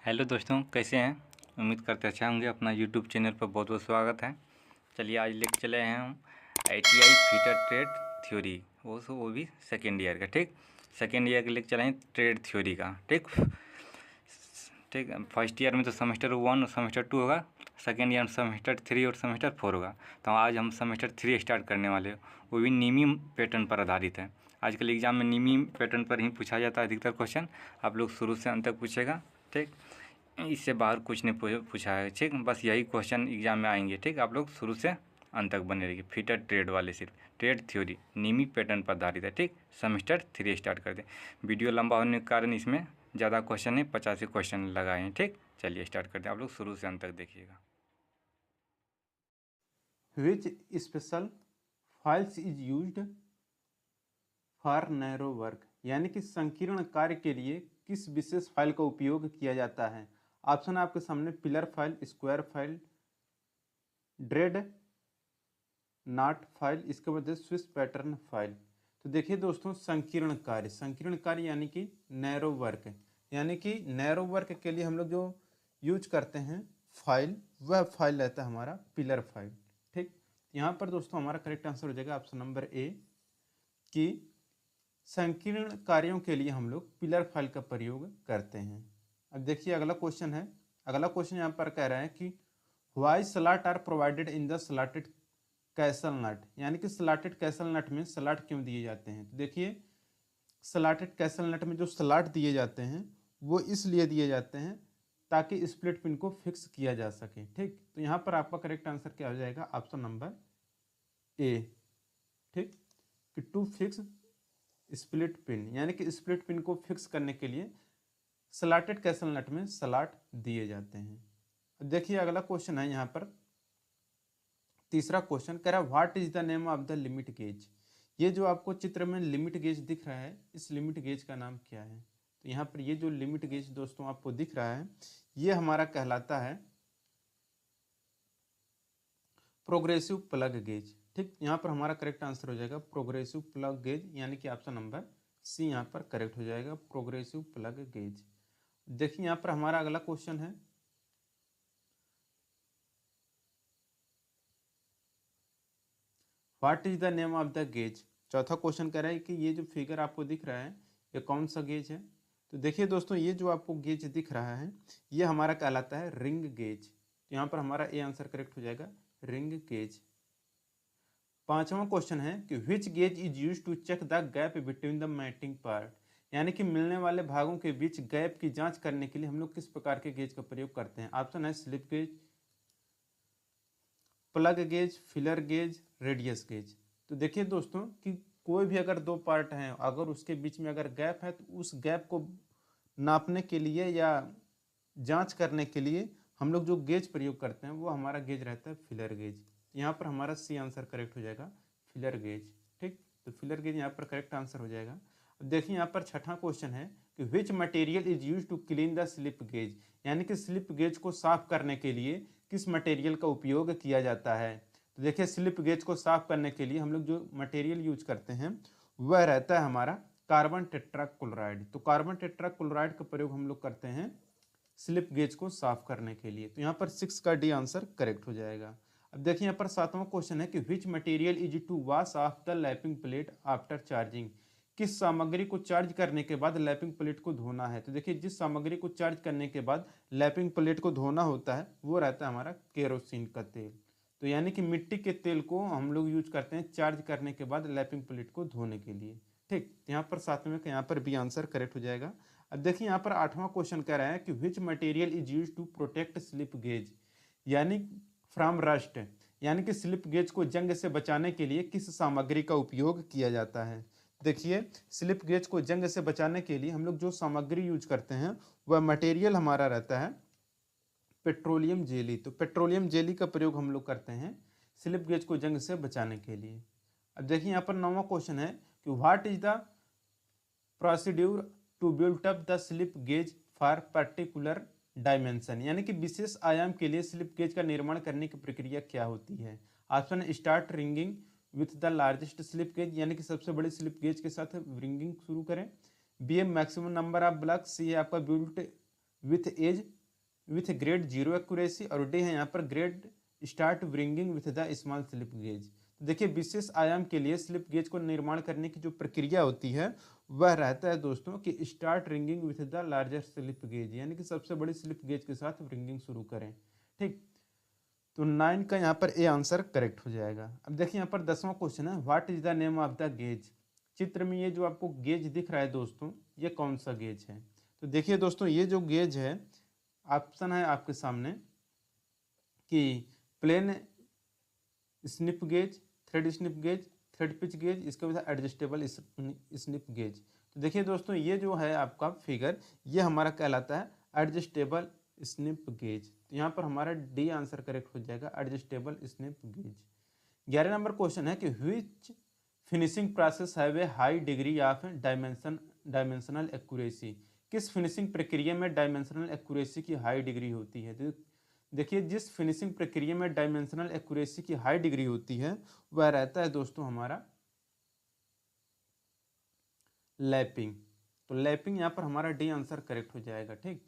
Hello दोस्तों, कैसे हैं? उम्मीद करते अच्छा होंगे। अपना यूट्यूब चैनल पर बहुत बहुत स्वागत है। चलिए आज लेके चले हैं हम ITI फीटर ट्रेड थ्योरी, वो भी सेकेंड ईयर का। ठीक, सेकेंड ईयर के लेके चले हैं ट्रेड थ्योरी का। ठीक ठीक फर्स्ट ईयर में तो सेमेस्टर 1 और सेमेस्टर 2 होगा, सेकेंड ईयर में सेमेस्टर 3 और सेमेस्टर 4 होगा। तो आज हम सेमेस्टर 3 स्टार्ट करने वाले हैं, वो भी नीमी पैटर्न पर आधारित है। आजकल एग्जाम में नीमी पैटर्न पर ही पूछा जाता है अधिकतर क्वेश्चन। आप लोग शुरू से अंत तक पूछेगा। ठीक, इससे बाहर कुछ नहीं पूछा है। ठीक, बस यही क्वेश्चन एग्जाम में आएंगे। ठीक, आप लोग शुरू से अंत तक बने रहिए। फीटर ट्रेड वाले सिर्फ ट्रेड थ्योरी नीमी पैटर्न पर आधारित है। ठीक, सेमेस्टर 3 स्टार्ट करते हैं। वीडियो लंबा होने के कारण इसमें ज़्यादा क्वेश्चन नहीं, 85 क्वेश्चन लगाए हैं। ठीक, चलिए स्टार्ट करते हैं। आप लोग शुरू से अंत तक देखिएगा। Which special files is used for narrow work, यानी कि संकीर्ण कार्य के लिए किस विशेष फाइल का उपयोग किया जाता है। ऑप्शन है आपके सामने pillar file, square file, dread not file, इसके बाद स्विस पैटर्न फाइल। तो देखिए दोस्तों, संकीर्ण कार्य यानी कि नैरो वर्क, यानी कि नैरो वर्क के लिए हम लोग जो यूज करते हैं फाइल, वह फाइल रहता है हमारा पिलर फाइल। ठीक, यहाँ पर दोस्तों हमारा करेक्ट आंसर हो जाएगा ऑप्शन नंबर ए कि संकीर्ण कार्यों के लिए हम लोग पिलर फाइल का प्रयोग करते हैं। अब देखिए अगला क्वेश्चन है। अगला क्वेश्चन यहाँ पर कह रहा है कि why slot are provided in the slotted castle nut, यानी कि स्लॉटेड कैसल नट में स्लॉट क्यों दिए जाते हैं। तो देखिए स्लॉटेड कैसल नट में जो स्लॉट दिए जाते हैं वो इसलिए दिए जाते हैं ताकि स्प्लिट पिन को फिक्स किया जा सके। ठीक, तो यहाँ पर आपका करेक्ट आंसर क्या हो जाएगा ऑप्शन नंबर ए। ठीक, कि टू फिक्स स्प्लिट पिन, यानी कि स्प्लिट पिन को फिक्स करने के लिए स्लॉटेड कैसल नट में स्लॉट दिए जाते हैं। अब देखिए अगला क्वेश्चन है यहाँ पर तीसरा क्वेश्चन कह रहा है what is the name of the limit gauge. ये जो आपको चित्र में लिमिट गेज दिख रहा है, इस लिमिट गेज का नाम क्या है। तो यहाँ पर ये जो लिमिट गेज दोस्तों आपको दिख रहा है, ये हमारा कहलाता है प्रोग्रेसिव प्लग गेज। ठीक, यहाँ पर हमारा करेक्ट आंसर हो जाएगा प्रोग्रेसिव प्लग गेज, यानी कि ऑप्शन नंबर सी यहाँ पर करेक्ट हो जाएगा, प्रोग्रेसिव प्लग गेज। देखिए यहाँ पर हमारा अगला क्वेश्चन है what is the name of the gauge. चौथा क्वेश्चन कह रहा है कि ये जो फिगर आपको दिख रहा है ये कौन सा गेज है। तो देखिए दोस्तों, ये जो आपको गेज दिख रहा है ये हमारा कहलाता है रिंग गेज। यहाँ पर हमारा ए आंसर करेक्ट हो जाएगा, रिंग गेज। पांचवा क्वेश्चन है कि which gauge is use to check the gap between the mating part, यानी कि मिलने वाले भागों के बीच गैप की जांच करने के लिए हम लोग किस प्रकार के गेज का प्रयोग करते हैं। ऑप्शन है slip gauge, plug gauge, filler gauge, radius gauge. तो देखिए दोस्तों कि कोई भी अगर दो पार्ट हैं, अगर उसके बीच में अगर गैप है तो उस गैप को नापने के लिए या जांच करने के लिए हम लोग जो गेज प्रयोग करते हैं वो हमारा गेज रहता है फिलर गेज। यहाँ पर हमारा सी आंसर करेक्ट हो जाएगा, फिलर गेज। ठीक, तो फिलर गेज यहाँ पर करेक्ट आंसर हो जाएगा। अब देखिए यहाँ पर छठा क्वेश्चन है कि which material is use to clean the slip gauge, यानी कि स्लिप गेज को साफ करने के लिए किस मटेरियल का उपयोग किया जाता है। तो देखिए स्लिप गेज को साफ करने के लिए हम लोग जो मटेरियल यूज करते हैं वह रहता है हमारा कार्बन टेट्राक्लोराइड। तो कार्बन टेट्राक्लोराइड का प्रयोग हम लोग करते हैं स्लिप गेज को साफ करने के लिए। तो यहाँ पर 6 का डी आंसर करेक्ट हो जाएगा। अब देखिए यहाँ पर सातवां क्वेश्चन है कि which material is to wash off the lapping plate after charging, किस सामग्री को चार्ज करने के बाद लैपिंग प्लेट को धोना है। तो देखिए जिस सामग्री को चार्ज करने के बाद लैपिंग प्लेट को धोना होता है वो रहता है हमारा केरोसिन का तेल। तो यानी कि मिट्टी के तेल को हम लोग यूज करते हैं चार्ज करने के बाद लैपिंग प्लेट को धोने के लिए। ठीक, यहाँ पर सातवें का यहाँ पर बी आंसर करेक्ट हो जाएगा। अब देखिए यहाँ पर आठवां क्वेश्चन कह रहा है कि which material is use to protect slip gauge, यानी फ्रॉम रस्ट, यानी कि स्लिप गेज को जंग से बचाने के लिए किस सामग्री का उपयोग किया जाता है। देखिए स्लिप गेज को जंग से बचाने के लिए हम लोग जो सामग्री यूज करते हैं वह मटेरियल हमारा रहता है पेट्रोलियम जेली। तो पेट्रोलियम जेली का प्रयोग हम लोग करते हैं स्लिप गेज को जंग से बचाने के लिए। अब देखिए यहाँ पर 9वां क्वेश्चन है कि what is the procedure to built up the slip gauge for particular dimension, यानी कि विशेष आयाम के लिए स्लिप गेज का निर्माण करने की प्रक्रिया क्या होती है। ऑप्शन है start ringing with the largest slip gauge, यानी कि सबसे बड़ी स्लिप गेज के साथ रिंगिंग शुरू करें। बी है maximum number of block, C है आपका built with edge with grade 0 accuracy, और डी है यहाँ पर grade start bringing with the small slip gauge. तो देखिए विशेष आयाम के लिए स्लिप गेज को निर्माण करने की जो प्रक्रिया होती है वह रहता है दोस्तों कि start ringing with the larger slip gauge, यानी कि सबसे बड़ी स्लिप गेज के साथ रिंगिंग शुरू करें। ठीक, तो 9 का यहाँ पर ए आंसर करेक्ट हो जाएगा। अब देखिए यहाँ पर 10वां क्वेश्चन है, what is the name of the gauge. चित्र में ये जो आपको गेज दिख रहा है दोस्तों, ये कौन सा गेज है। तो देखिए दोस्तों ये जो गेज है, ऑप्शन है आपके सामने कि plain slip gauge, thread slip gauge, thread pitch gauge, इसके बाद एडजस्टेबल स्निप गेज। तो देखिए दोस्तों ये जो है आपका फिगर, ये हमारा कहलाता है एडजस्टेबल स्निप गेज। तो यहाँ पर हमारा डी आंसर करेक्ट हो जाएगा, adjustable snip gauge. 11 number question है कि which finishing process have a high degree of dimensional accuracy. किस फिनिशिंग प्रक्रिया में डायमेंशनल एक्यूरेसी की हाई डिग्री होती है। तो देखिए जिस फिनिशिंग प्रक्रिया में डायमेंशनल एक्यूरेसी की हाई डिग्री होती है वह रहता है दोस्तों हमारा लैपिंग। तो लैपिंग यहाँ पर हमारा डी आंसर करेक्ट हो जाएगा। ठीक,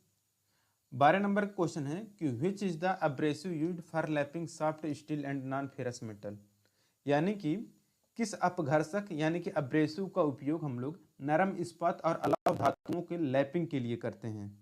12 नंबर क्वेश्चन है कि which is the abrasive used for lapping soft steel and non ferrous metal, यानी कि किस अपघर्षक यानी कि अब्रेसिव का उपयोग हम लोग नरम इस्पात और अलाव धातुओं के लैपिंग के लिए करते हैं।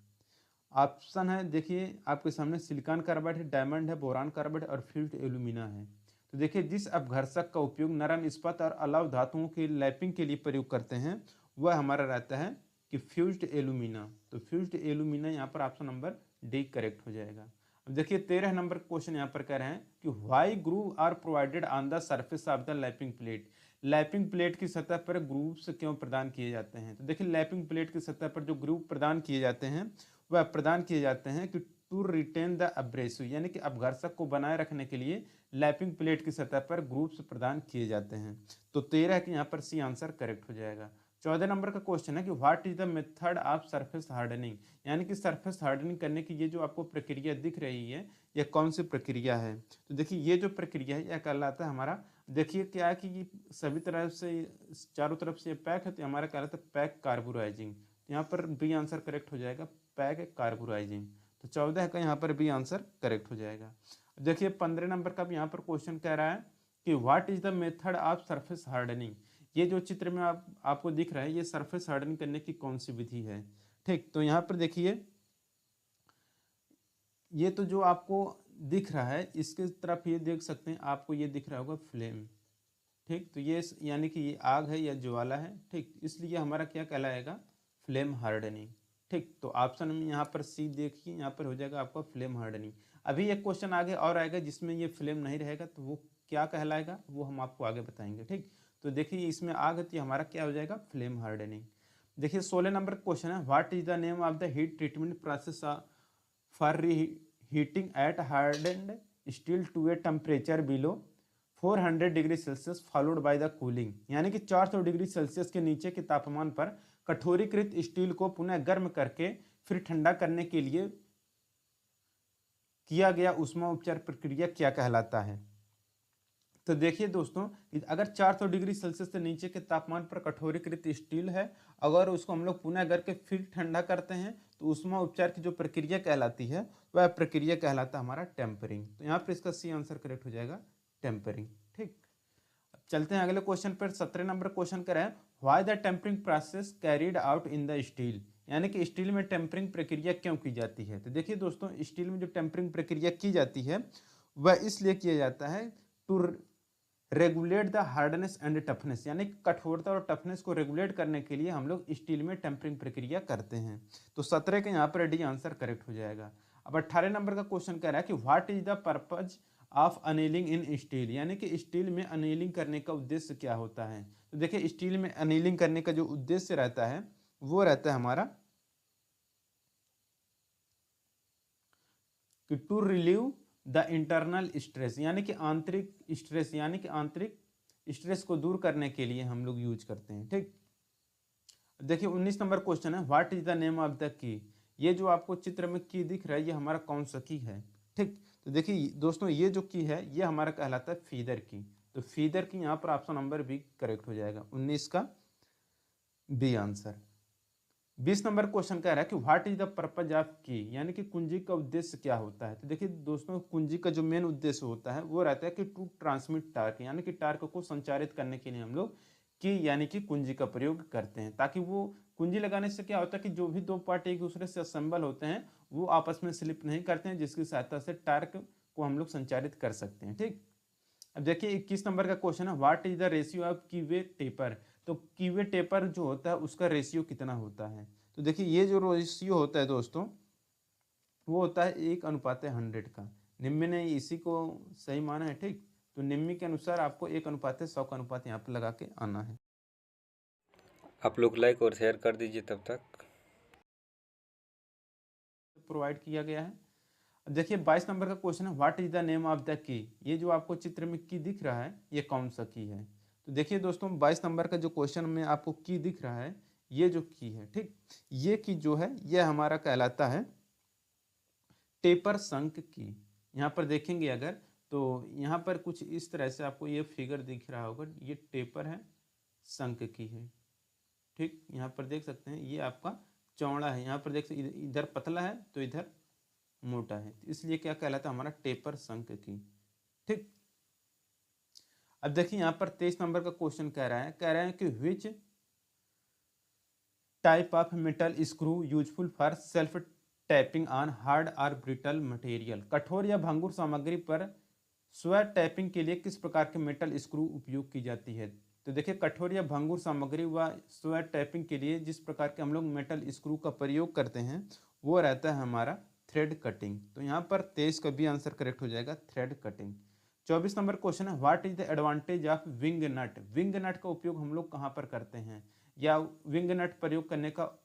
ऑप्शन है देखिए आपके सामने, सिलिकॉन कार्बाइड है, डायमंड है, बोरान कार्बाइड और फ्यूज्ड एल्यूमिना है। तो देखिए जिस अपघर्षक का उपयोग नरम इस्पात और अलाव धातुओं के लैपिंग के लिए प्रयोग करते हैं वह हमारा रहता है कि फ्यूज्ड एल्यूमिना। तो फ्यूज्ड एल्यूमिना यहाँ पर ऑप्शन नंबर डी करेक्ट हो जाएगा। अब देखिए 13 नंबर क्वेश्चन यहाँ पर कह रहे हैं कि why groove are provided on the surface of the lapping plate. Lapping plate की सतह पर ग्रूव्स क्यों प्रदान किए जाते हैं। तो देखिए लैपिंग प्लेट की सतह पर जो ग्रूव प्रदान किए जाते हैं वह प्रदान किए जाते हैं कि टू रिटेन द अब्रेसिव, यानी कि अपघर्षक को बनाए रखने के लिए लैपिंग प्लेट की सतह पर ग्रूव्स प्रदान किए जाते हैं। तो 13 के यहाँ पर सी आंसर करेक्ट हो जाएगा। 14 नंबर का क्वेश्चन है कि what is the method of surface hardening, यानी कि सरफेस हार्डनिंग करने की ये जो आपको प्रक्रिया दिख रही है यह कौन सी प्रक्रिया है। तो देखिए ये जो प्रक्रिया है यह कहलाता है हमारा, देखिए क्या है कि ये सभी तरह से चारों तरफ से पैक है तो हमारा कहलाता है पैक कार्बोराइजिंग। यहाँ पर बी आंसर करेक्ट हो जाएगा, पैक कार्बोराइजिंग। तो 14 का यहाँ पर बी आंसर करेक्ट हो जाएगा। देखिए 15 नंबर का भी यहाँ पर क्वेश्चन कह रहा है कि what is the method of surface hardening. ये जो चित्र में आपको दिख रहा है ये सरफेस हार्डनिंग करने की कौन सी विधि है। ठीक, तो यहाँ पर देखिए ये तो जो आपको दिख रहा है इसके तरफ ये देख सकते हैं, आपको ये दिख रहा होगा फ्लेम। ठीक, तो ये यानी कि ये आग है या ज्वाला है। ठीक, इसलिए हमारा क्या कहलाएगा, फ्लेम हार्डनिंग। ठीक, तो ऑप्शन में यहाँ पर सी देखिए, यहाँ पर हो जाएगा आपका फ्लेम हार्डनिंग। अभी एक क्वेश्चन आगे और आएगा जिसमें ये फ्लेम नहीं रहेगा तो वो क्या कहलाएगा वो हम आपको आगे बताएंगे। ठीक, तो देखिए इसमें आग है तो हमारा क्या हो जाएगा, फ्लेम हार्डनिंग। देखिए 16 नंबर क्वेश्चन है, what is the name of the heat treatment process for heating at hardened steel to a temperature below 400 degree Celsius followed by the cooling, यानी कि 400 डिग्री सेल्सियस के नीचे के तापमान पर कठोरीकृत स्टील को पुनः गर्म करके फिर ठंडा करने के लिए किया गया ऊष्मा उपचार प्रक्रिया क्या कहलाता है। तो देखिए दोस्तों अगर 400 डिग्री सेल्सियस से नीचे के तापमान पर कठोरीकृत स्टील है, अगर उसको हम लोग पुनः करके फिर ठंडा करते हैं तो ऊष्मा उपचार की जो प्रक्रिया कहलाती है वह प्रक्रिया कहलाता है हमारा टेम्परिंग। तो यहाँ पर इसका सी आंसर करेक्ट हो जाएगा, टेम्परिंग। ठीक, चलते हैं अगले क्वेश्चन पर। 17 नंबर क्वेश्चन कर रहे हैं, why the tempering process carried out in the steel, यानी कि स्टील में टेम्परिंग प्रक्रिया क्यों की जाती है। तो देखिए दोस्तों स्टील में जो टेम्परिंग प्रक्रिया की जाती है वह इसलिए किया जाता है to regulate the hardness and toughness, यानी कठोरता और टफनेस को रेगुलेट करने के लिए हम लोग स्टील में टेम्परिंग प्रक्रिया करते हैं। तो 17 के यहाँ पर डी आंसर करेक्ट हो जाएगा। अब 18 नंबर का क्वेश्चन कह रहा है कि what is the purpose of annealing in steel, यानी कि स्टील में अनीलिंग करने का उद्देश्य क्या होता है। तो देखिए स्टील में अनीलिंग करने का जो उद्देश्य रहता है वो रहता है हमारा कि to relieve the internal stress, यानी कि आंतरिक स्ट्रेस, यानी कि आंतरिक स्ट्रेस को दूर करने के लिए हम लोग यूज करते हैं। ठीक, देखिए 19 नंबर क्वेश्चन है, what is the name of the key. ये जो आपको चित्र में की दिख रहा है ये हमारा कौन सा की है। ठीक, तो देखिए दोस्तों ये जो की है ये हमारा कहलाता है फीदर की। तो फीदर की यहाँ पर ऑप्शन नंबर बी करेक्ट हो जाएगा, 19 का बी आंसर। 20 नंबर क्वेश्चन कह रहा है कि what is the purpose of की, यानी कि कुंजी का उद्देश्य क्या होता है। तो देखिए दोस्तों, कुंजी का जो मेन उद्देश्य होता है वो रहता है कि टू ट्रांसमिट टार्क, यानी कि टार्क को संचारित करने के लिए हम लोग की यानी कि कुंजी का प्रयोग करते हैं, ताकि वो कुंजी लगाने से क्या होता है कि जो भी दो पार्ट एक दूसरे से असेंबल होते हैं वो आपस में स्लिप नहीं करते हैं, जिसकी सहायता से टार्क को हम लोग संचारित कर सकते हैं। ठीक, अब देखिए 21 नंबर का क्वेश्चन है, what is the ratio of कीवे taper. तो कीवे टेपर जो होता है उसका रेशियो कितना होता है। तो देखिए ये जो रेशियो होता है दोस्तों वो होता है 1:100 का। निम्न ने इसी को सही माना है। ठीक, तो निम्न के अनुसार आपको 1:100 का अनुपात यहाँ पर लगा के आना है। आप लोग लाइक और शेयर कर दीजिए तब तक। प्रोवाइड किया गया है। अब देखिए 22 नंबर का क्वेश्चन है, what is the name of the key. ये जो आपको चित्र में की दिख रहा है ये कौन सा की है। तो देखिए दोस्तों 22 नंबर का जो क्वेश्चन में आपको की दिख रहा है ये जो की है, ठीक, ये की जो है ये हमारा कहलाता है टेपर संक की। यहाँ पर देखेंगे अगर तो यहाँ पर कुछ इस तरह से आपको ये फिगर दिख रहा होगा, ये टेपर है, संक की है। ठीक, यहाँ पर देख सकते हैं ये आपका चौड़ा है, यहाँ पर देख सकते इधर पतला है तो इधर मोटा है, इसलिए क्या कहलाता है हमारा टेपर संक की। ठीक, अब देखिए यहाँ पर 23 नंबर का क्वेश्चन कह रहा है कि which type of metal screw useful for self tapping on hard और ब्रिटल मटेरियल। कठोर या भंगुर सामग्री पर स्व टैपिंग के लिए किस प्रकार के मेटल स्क्रू उपयोग की जाती है। तो देखिए कठोर या भंगुर सामग्री व स्व टैपिंग के लिए जिस प्रकार के हम लोग मेटल स्क्रू का प्रयोग करते हैं वो रहता है हमारा थ्रेड कटिंग। तो यहाँ पर 23 का भी आंसर करेक्ट हो जाएगा, थ्रेड कटिंग। 24 नंबर क्वेश्चन है, what is the advantage of wing nut. Wing nut का उपयोग हम लोग कहाँ पर करते हैं, या विंग नट प्रयोग करने का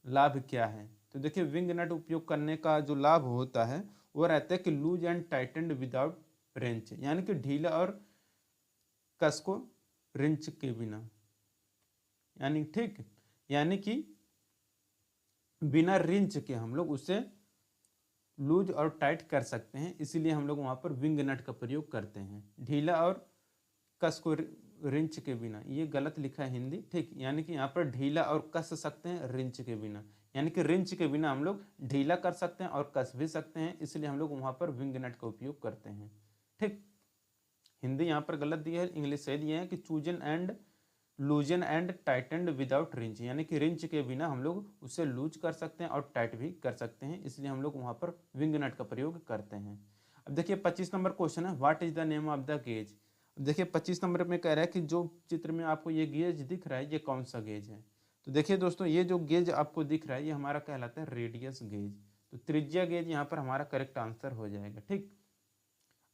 लाभ क्या है। तो देखिए विंग नट उपयोग करने का जो लाभ होता है वो रहता है कि loose and tightened without wrench, यानी कि ढीला और कस को रिंच के बिना, यानी ठीक, यानी कि बिना रिंच के हम लोग उसे लूज और टाइट कर सकते हैं, इसीलिए हम लोग वहाँ पर विंग नट का प्रयोग करते हैं। ढीला और कस को रिंच के बिना, ये गलत लिखा है हिंदी, ठीक, यानी कि यहाँ पर ढीला और कस सकते हैं रिंच के बिना, यानी कि रिंच के बिना हम लोग ढीला कर सकते हैं और कस भी सकते हैं, इसलिए हम लोग वहाँ पर विंग नट का उपयोग करते हैं। ठीक, हिंदी यहाँ पर गलत दिया है, इंग्लिश सही दिया है कि chosen and लूजन and tightened without wrench, यानी कि रिंच के बिना हम लोग उसे लूज कर सकते हैं और टाइट भी कर सकते हैं, इसलिए हम लोग वहाँ पर विंग नट का प्रयोग करते हैं। अब देखिए 25 नंबर क्वेश्चन है, what is the name of the gauge. देखिए 25 नंबर में कह रहा है कि जो चित्र में आपको ये गेज दिख रहा है ये कौन सा गेज है। तो देखिए दोस्तों ये जो गेज आपको दिख रहा है ये हमारा कहलाता है रेडियस गेज। तो त्रिज्या गेज यहाँ पर हमारा करेक्ट आंसर हो जाएगा। ठीक,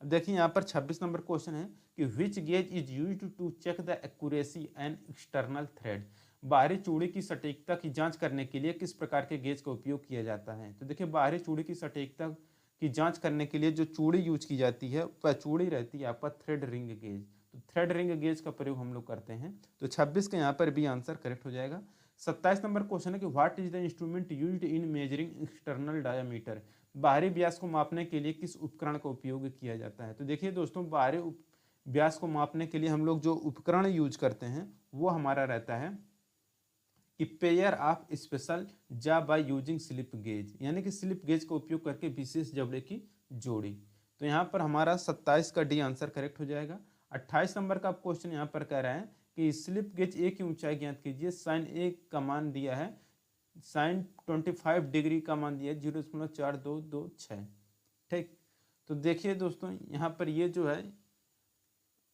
अब देखिए यहाँ पर 26 नंबर क्वेश्चन है कि which gauge is used to check the accuracy and external thread. बाहरी चूड़ी की सटीकता की जांच करने के लिए किस प्रकार के गेज का उपयोग किया जाता है। तो देखिए बाहरी चूड़ी की सटीकता की जांच करने के लिए जो चूड़ी यूज की जाती है वह चूड़ी रहती है आपका थ्रेड रिंग गेज। तो थ्रेड रिंग गेज का प्रयोग हम लोग करते हैं। तो 26 का यहाँ पर भी आंसर करेक्ट हो जाएगा। 27 नंबर क्वेश्चन है कि what is the instrument used in measuring external diameter. बाहरी व्यास को मापने के लिए किस उपकरण का उपयोग किया जाता है। तो देखिए दोस्तों बाहरी व्यास को मापने के लिए हम लोग जो उपकरण यूज करते हैं वो हमारा रहता है कि पेयर ऑफ स्पेशल जा बाय यूजिंग स्लिप गेज, यानी कि स्लिप गेज का उपयोग करके विशेष जबड़े की जोड़ी। तो यहाँ पर हमारा 27 का डी आंसर करेक्ट हो जाएगा। 28 नंबर का क्वेश्चन यहाँ पर कह रहा है कि स्लिप गेज ए की ऊंचाई ज्ञात कीजिए। साइन ए का मान दिया है, साइन 25 डिग्री का मान दिया है 0.4226। ठीक, तो देखिए दोस्तों यहाँ पर ये जो है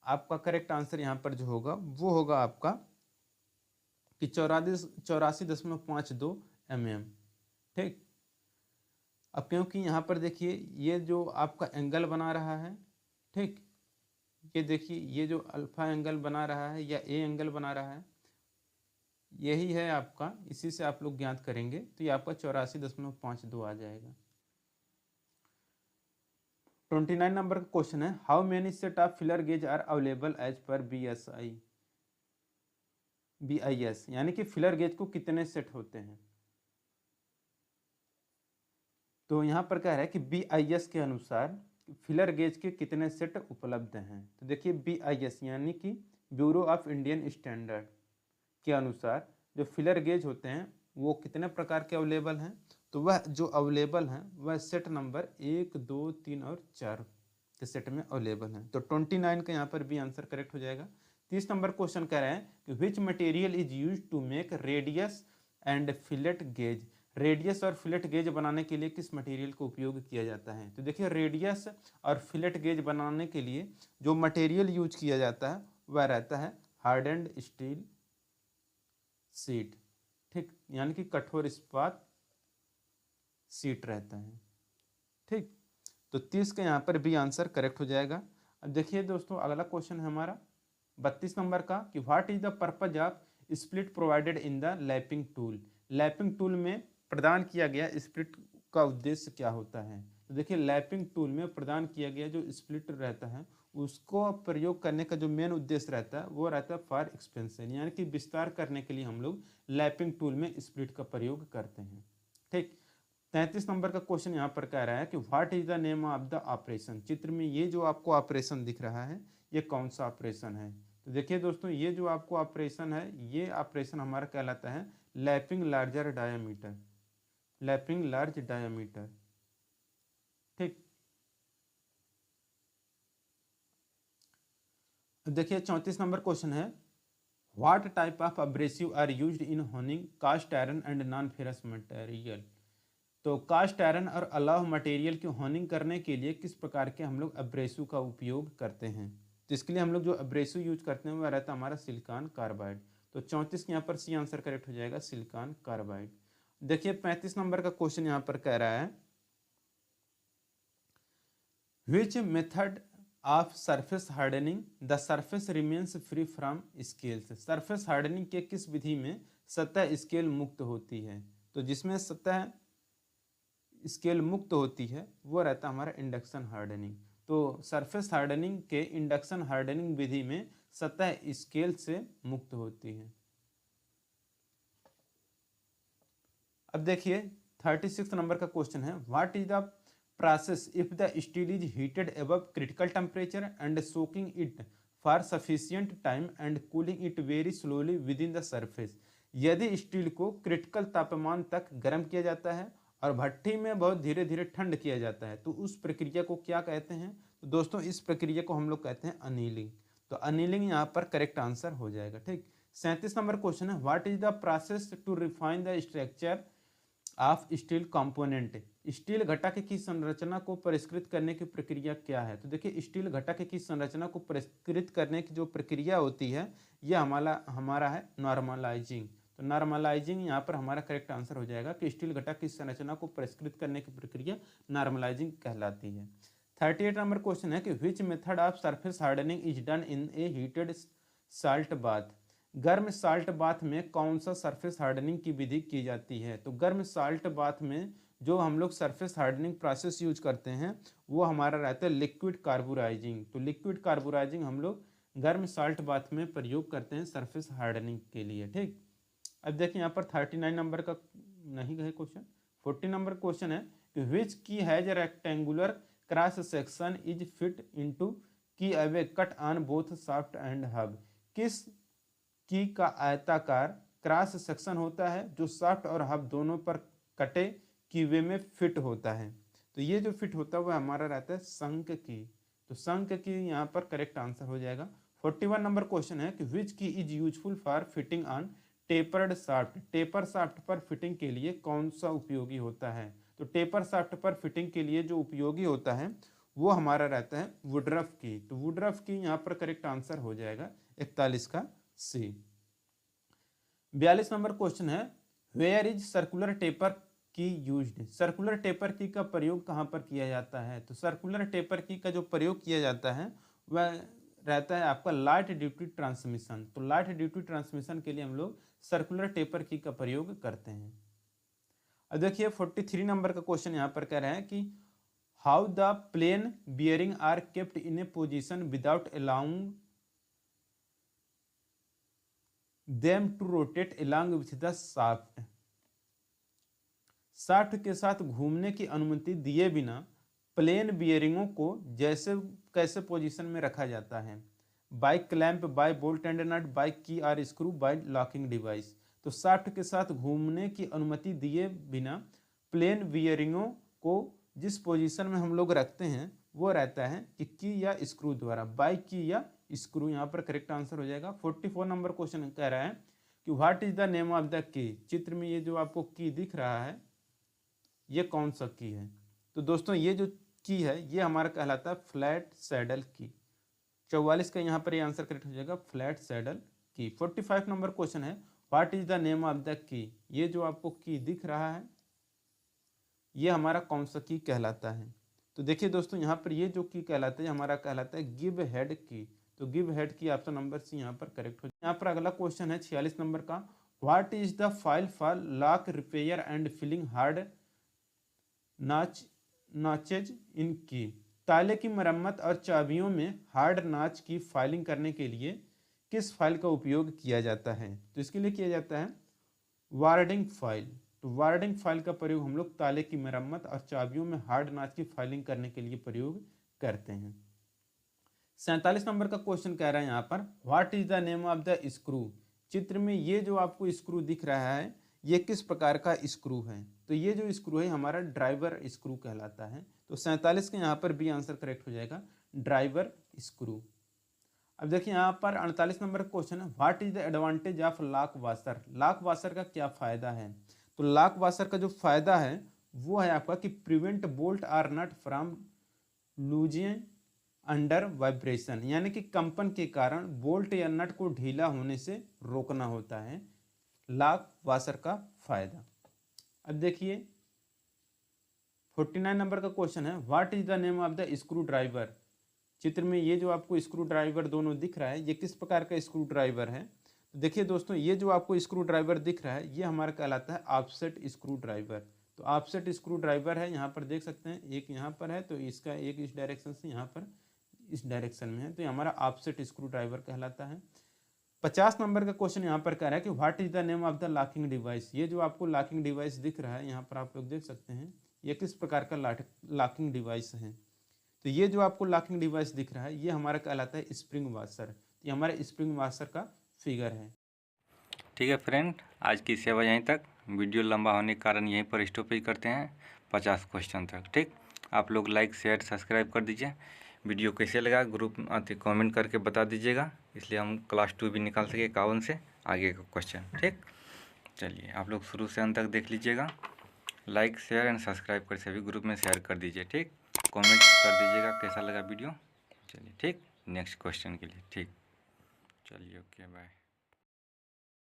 आपका करेक्ट आंसर यहाँ पर जो होगा वो होगा आपका कि 84.52 mm। ठीक, अब क्योंकि यहाँ पर देखिए ये जो आपका एंगल बना रहा है, ठीक, ये देखिए ये जो अल्फा एंगल बना रहा है या ए एंगल बना रहा है यही है आपका, इसी से आप लोग ज्ञात करेंगे तो ये आपका 84.52 आ जाएगा। 29 नंबर का क्वेश्चन है, how many set of filler gauge are available as per BIS, यानी कि फिलर गेज को कितने सेट होते हैं। तो यहाँ पर कह रहा है कि BIS के अनुसार फिलर गेज के कितने सेट उपलब्ध हैं। तो देखिए BIS यानी कि ब्यूरो ऑफ इंडियन स्टैंडर्ड के अनुसार जो फिलर गेज होते हैं वो कितने प्रकार के अवेलेबल हैं, तो वह जो अवेलेबल हैं वह सेट नंबर 1, 2, 3 और 4 के सेट में अवेलेबल हैं। तो 29 का यहाँ पर भी आंसर करेक्ट हो जाएगा। 30 नंबर क्वेश्चन कह रहे हैं कि which material is use to make radius and fillet gauge. Radius और फिलेट गेज बनाने के लिए किस मटेरियल का उपयोग किया जाता है। तो देखिए रेडियस और फिलेट गेज बनाने के लिए जो मटेरियल यूज किया जाता है वह रहता है हार्डेंड स्टील शीट, ठीक, यानी कि कठोर इस्पात शीट रहता है, ठीक। तो 30 का यहाँ पर भी आंसर करेक्ट हो जाएगा। अब देखिए दोस्तों अगला क्वेश्चन है हमारा 32 नंबर का कि what is the purpose of split provided in the lapping tool. Lapping tool में प्रदान किया गया स्प्लिट का उद्देश्य क्या होता है। तो देखिए लैपिंग टूल में प्रदान किया गया जो स्प्लिट रहता है उसको प्रयोग करने का जो मेन उद्देश्य रहता है वो रहता है फॉर एक्सपेंशन, यानी कि विस्तार करने के लिए हम लोग लैपिंग टूल में स्प्लिट का प्रयोग करते हैं, ठीक। 33 नंबर का क्वेश्चन यहाँ पर कह रहा है कि what is the name of the operation. चित्र में ये जो आपको ऑपरेशन दिख रहा है ये कौन सा ऑपरेशन है। तो देखिए दोस्तों ये जो आपको ऑपरेशन है ये ऑपरेशन हमारा कहलाता है lapping larger diameter, lapping large diameter, ठीक। देखिए 34 नंबर क्वेश्चन है what type of abrasive are used in honing cast iron and non ferrous material. तो कास्ट आयरन और अलॉय मटेरियल की होनिंग करने के लिए किस प्रकार के हम लोग अब्रेसिव का उपयोग करते हैं। तो इसके लिए हम लोग जो अब्रेसिव यूज करते हैं वह रहता है हमारा सिलिकॉन कार्बाइड। तो 34 के यहाँ पर सी आंसर करेक्ट हो जाएगा सिलिकॉन कार्बाइड। देखिए 35 नंबर का क्वेश्चन यहाँ पर कह रहा है which method of surface hardening the surface remains free from scales. Surface hardening के किस विधि में सतह स्केल मुक्त होती है। तो जिसमें सतह स्केल मुक्त होती है वो रहता है हमारा इंडक्शन हार्डनिंग। तो सरफेस हार्डनिंग के इंडक्शन हार्डनिंग विधि में सतह स्केल से मुक्त होती है। अब देखिए 36 नंबर का क्वेश्चन है what is the process if the steel is heated above critical temperature and soaking it for sufficient time and cooling it very slowly with in the surface. यदि स्टील को क्रिटिकल तापमान तक गर्म किया जाता है और भट्ठी में बहुत धीरे धीरे ठंड किया जाता है तो उस प्रक्रिया को क्या कहते हैं। तो दोस्तों इस प्रक्रिया को हम लोग कहते हैं अनीलिंग। तो अनीलिंग यहाँ पर करेक्ट आंसर हो जाएगा, ठीक। 37 नंबर क्वेश्चन है what is the process to refine the structure of steel component. Steel घटक की संरचना को परिष्कृत करने की प्रक्रिया क्या है। तो देखिए स्टील घटक की संरचना को परिष्कृत करने की जो प्रक्रिया होती है यह हमारा है नॉर्मलाइजिंग। तो नॉर्मलाइजिंग यहाँ पर हमारा करेक्ट आंसर हो जाएगा कि स्टील घटक की संरचना को परिष्कृत करने की प्रक्रिया नॉर्मलाइजिंग कहलाती है। 38 नंबर क्वेश्चन है कि which method of surface hardening is done in A heated salt bath. गर्म साल्ट बाथ में कौन सा सरफेस हार्डनिंग की विधि की जाती है। तो गर्म साल्ट बाथ में जो हम लोग सरफेस हार्डनिंग प्रोसेस यूज करते हैं वो हमारा रहता है लिक्विड कार्बोराइजिंग। तो लिक्विड कार्बोराइजिंग हम लोग गर्म साल्ट बाथ में प्रयोग करते हैं सरफेस हार्डनिंग के लिए, ठीक। अब देखिए यहाँ पर 39 नंबर का नहीं है क्वेश्चन। 40 नंबर क्वेश्चन है कि which key has rectangular cross section is fit into keyway cut on both shaft and hub. किस की का आयताकार क्रॉस सेक्शन होता है जो शाफ्ट और हब दोनों पर कटे कीवे में फिट होता है। तो ये जो फिट होता है वह हमारा रहता है शंक की। तो शंक की यहाँ पर करेक्ट आंसर हो जाएगा। 41 नंबर क्वेश्चन है कि विच की is useful for fitting on tapered shaft. Taper shaft पर फिटिंग के लिए कौन सा उपयोगी होता है। तो टेपर शाफ्ट पर फिटिंग के लिए जो उपयोगी होता है वो हमारा रहता है वुडरफ की। तो वुडरफ की यहाँ पर करेक्ट आंसर हो जाएगा 41 का सी। 42 नंबर क्वेश्चन है वेयर इज सर्कुलर टेपर की यूज्ड। सर्कुलर टेपर की का प्रयोग कहाँ पर किया जाता है। तो सर्कुलर टेपर की का जो प्रयोग किया जाता है वह रहता है आपका लाइट ड्यूटी ट्रांसमिशन। तो लाइट ड्यूटी ट्रांसमिशन के लिए हम लोग सर्कुलर टेपर की का प्रयोग करते हैं। अब देखिए 43 नंबर का क्वेश्चन यहाँ पर कह रहे हैं कि how the plain bearing are kept in a position without allowing them to rotate along with the shaft. Shaft के साथ घूमने की अनुमति दिए बिना प्लेन बियरिंगों को जैसे कैसे पोजीशन में रखा जाता है। By clamp, by bolt and nut, by key or screw, by locking device. तो शाफ्ट के साथ घूमने की अनुमति दिए बिना प्लेन बियरिंगों को जिस पोजीशन में हम लोग रखते हैं वो रहता है कि की या स्क्रू द्वारा, बाई की या स्क्रू। यहाँ पर करेक्ट आंसर हो जाएगा। 44 नंबर क्वेश्चन कह रहा है कि what is the name of the key. चित्र में ये जो आपको की दिख रहा है ये कौन सा की है? तो दोस्तों ये जो की है ये हमारा कहलाता है फ्लैट सैडल की। 44 का यहाँ पर ये आंसर करेक्ट हो जाएगा, फ्लैट सैडल की। 45 नंबर क्वेश्चन है what is the name of the key. ये जो आपको की दिख रहा है ये हमारा कौन सा की कहलाता है? तो देखिए दोस्तों यहाँ पर ये जो की कहलाता है हमारा कहलाता है गिव हेड की। तो गिव हेड की ऑप्शन नंबर सी यहाँ पर करेक्ट हो। यहाँ पर अगला क्वेश्चन है 46 नंबर का, what is the file for lock repair and filling hard notches in key. ताले की मरम्मत और चाबियों में हार्ड नॉच की फाइलिंग करने के लिए किस फाइल का उपयोग किया जाता है? तो इसके लिए किया जाता है वार्डिंग फाइल। तो वार्डिंग फाइल का प्रयोग हम लोग ताले की मरम्मत और चाबियों में हार्ड नॉच की फाइलिंग करने के लिए प्रयोग करते हैं। 47 नंबर का क्वेश्चन कह रहा है यहाँ पर what is the name of the screw. चित्र में ये जो आपको स्क्रू दिख रहा है ये किस प्रकार का स्क्रू है? तो ये जो स्क्रू है हमारा ड्राइवर स्क्रू कहलाता है। तो 47 के यहाँ पर बी आंसर करेक्ट हो जाएगा, ड्राइवर स्क्रू। अब देखिए यहाँ पर 48 नंबर का क्वेश्चन है what is the advantage of lock washer. Lock washer का क्या फायदा है? तो लॉक वाशर का जो फायदा है वो है आपका कि prevent bolt or nut from loosing under vibration, यानी कि कंपन के कारण बोल्ट या नट को ढीला होने से रोकना होता है लॉक वाशर का फायदा। अब देखिए 49 नंबर का क्वेश्चन है what is the name of the screw driver. चित्र में ये जो आपको स्क्रू ड्राइवर दोनों दिख रहा है ये किस प्रकार का स्क्रू ड्राइवर है? तो देखिए दोस्तों ये जो आपको स्क्रू ड्राइवर दिख रहा है ये हमारा कहलाता है ऑफसेट स्क्रू ड्राइवर। तो ऑफसेट स्क्रू ड्राइवर है, यहाँ पर देख सकते हैं एक यहाँ पर है तो इसका एक इस डायरेक्शन से यहाँ पर इस डायरेक्शन में है, तो ये हमारा ऑफसेट स्क्रू ड्राइवर कहलाता है। 50 नंबर का क्वेश्चन यहाँ पर कह रहा है कि what is the name of the locking device. ये जो आपको लॉकिंग डिवाइस दिख रहा है यहाँ पर आप लोग देख सकते हैं ये किस प्रकार का लॉकिंग डिवाइस है? तो ये जो आपको लॉकिंग डिवाइस दिख रहा है ये हमारा कहलाता है स्प्रिंग वाशर। ये हमारे स्प्रिंग वाशर का फिगर है। ठीक है फ्रेंड, आज की सेवा यहीं तक। वीडियो लंबा होने के कारण यहीं पर स्टॉपेज करते हैं 50 क्वेश्चन तक। ठीक, आप लोग लाइक शेयर सब्सक्राइब कर दीजिए। वीडियो कैसे लगा ग्रुप में कमेंट करके बता दीजिएगा, इसलिए हम क्लास 2 भी निकाल सके 51 से आगे का क्वेश्चन। ठीक, चलिए आप लोग शुरू से अंत तक देख लीजिएगा। लाइक शेयर एंड सब्सक्राइब कर सभी ग्रुप में शेयर कर दीजिए। ठीक, कमेंट कर दीजिएगा कैसा लगा वीडियो। चलिए ठीक, नेक्स्ट क्वेश्चन के लिए। ठीक, चलिए ओके बाय।